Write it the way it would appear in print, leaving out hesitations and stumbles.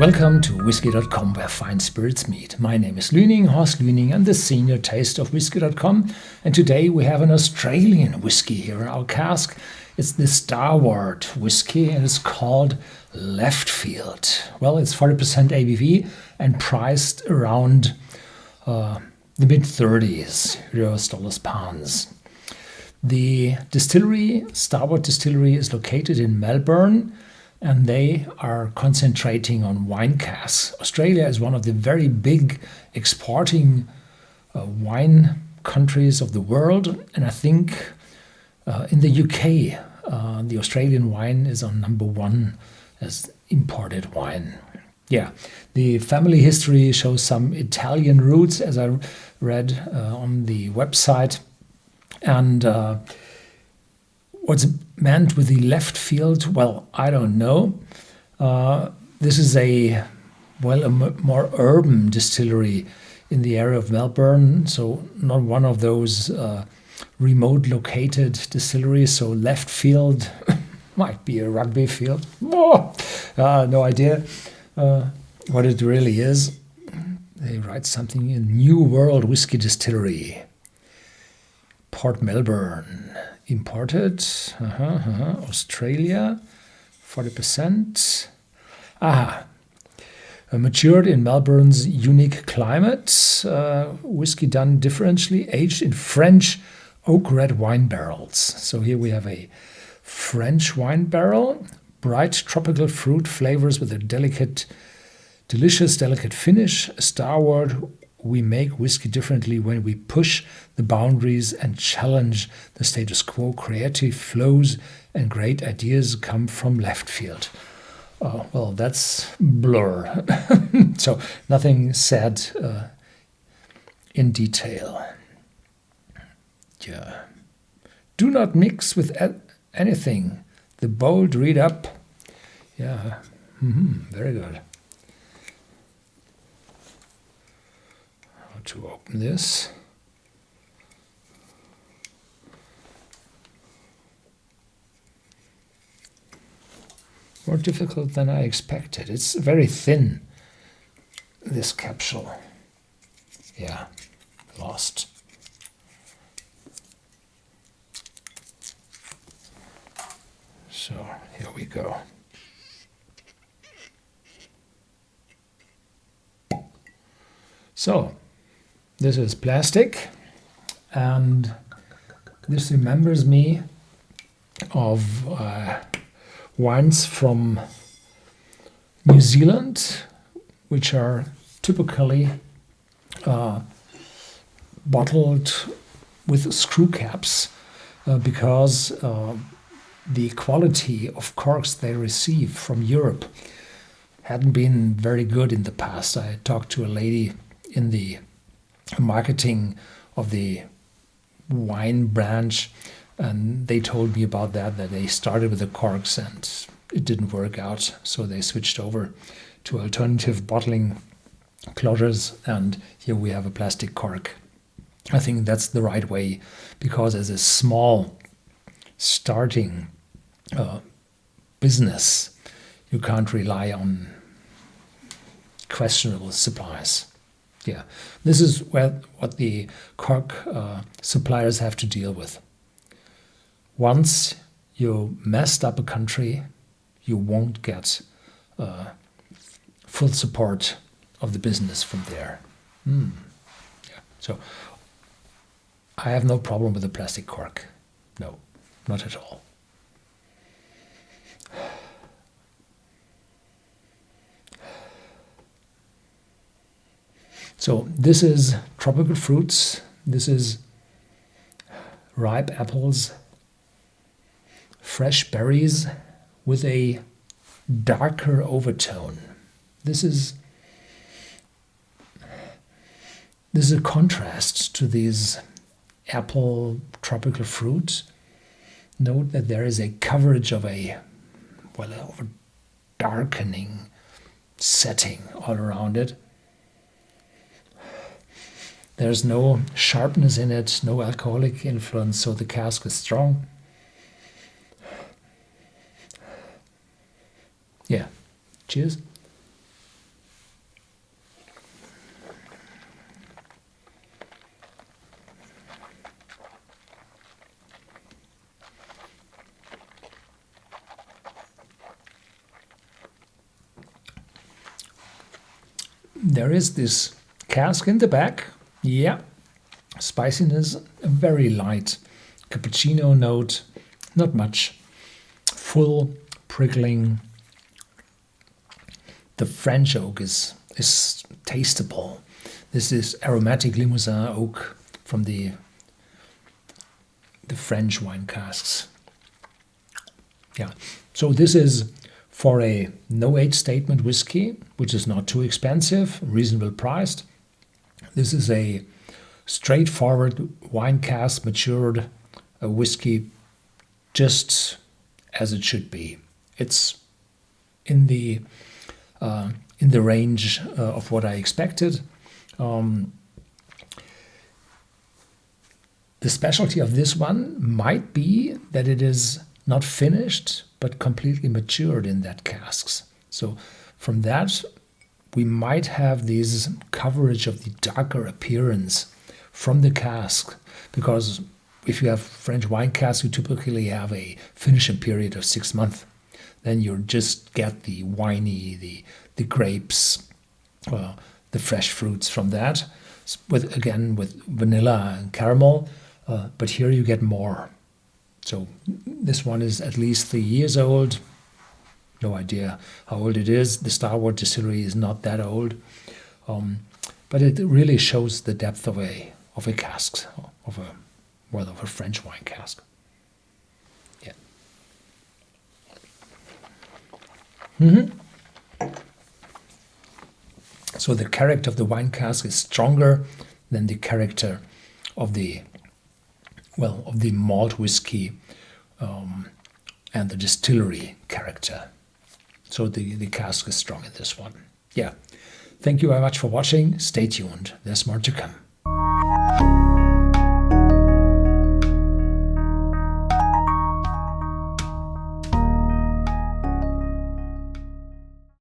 Welcome to Whisky.com, where fine spirits meet. My name is Lüning, Horst Lüning. I'm the senior taster of Whisky.com, and today we have an Australian whiskey here in our cask. It's the Starward whiskey, and it's called Left-Field. Well, it's 40% ABV and priced around the mid-30s US dollars pounds. The distillery, Starward Distillery, is located in Melbourne, and they are concentrating on wine casks. Australia is one of the very big exporting wine countries of the world, and I think in the UK, the Australian wine is on #1 as imported wine. Yeah, the family history shows some Italian roots, as I read on the website. And what's meant with the left field, well, I don't know. This is a more urban distillery in the area of Melbourne, so not one of those remote located distilleries. So left field might be a rugby field. No idea what it really is. They write something in New World Whiskey Distillery, Port Melbourne, imported, Australia, 40%. Matured in Melbourne's unique climate, whiskey done differentially, aged in French oak red wine barrels. So here we have a French wine barrel, bright tropical fruit flavors with a delicious delicate finish. Starward, we make whiskey differently when we push the boundaries and challenge the status quo. Creative flows and great ideas come from left field. Well, that's blur. So nothing said in detail. Yeah. Do not mix with anything. The bold read up. Yeah. Very good. How to open this? More difficult than I expected. It's very thin, this capsule. Yeah, lost. So here we go. So this is plastic, and this remembers me of wines from New Zealand, which are typically bottled with screw caps because the quality of corks they receive from Europe hadn't been very good in the past. I talked to a lady in the marketing of the wine branch, and they told me about that they started with the corks and it didn't work out. So they switched over to alternative bottling closures, and here we have a plastic cork. I think that's the right way, because as a small starting business, you can't rely on questionable supplies. Yeah, this is what the cork suppliers have to deal with. Once you messed up a country, you won't get full support of the business from there. Yeah. So I have no problem with the plastic cork. No, not at all. So this is tropical fruits. This is ripe apples, fresh berries with a darker overtone. This is a contrast to these apple tropical fruit. Note that there is a coverage of a darkening setting all around it. There's no sharpness in it, no alcoholic influence, so the cask is strong. Yeah, cheers. there is this cask in the back. Yeah, spiciness, a very light cappuccino note, not much. Full, prickling. The French oak is tasteable. This is aromatic Limousin oak from the French wine casks. Yeah, so this is for a no age statement whiskey, which is not too expensive, reasonable priced. This is a straightforward wine cask matured whiskey, just as it should be. It's in the range of what I expected. The specialty of this one might be that it is not finished, but completely matured in that casks. So from that, we might have this coverage of the darker appearance from the cask, because if you have French wine casks, you typically have a finishing period of 6 months. Then you just get the winey, the grapes, the fresh fruits from that, with vanilla and caramel. But here you get more. So this one is at least 3 years old. No idea how old it is. The Starward distillery is not that old, but it really shows the depth of a cask, of a French wine cask. Yeah. So the character of the wine cask is stronger than the character of the malt whiskey and the distillery character. So the cask is strong in this one. Yeah. Thank you very much for watching. Stay tuned. There's more to come.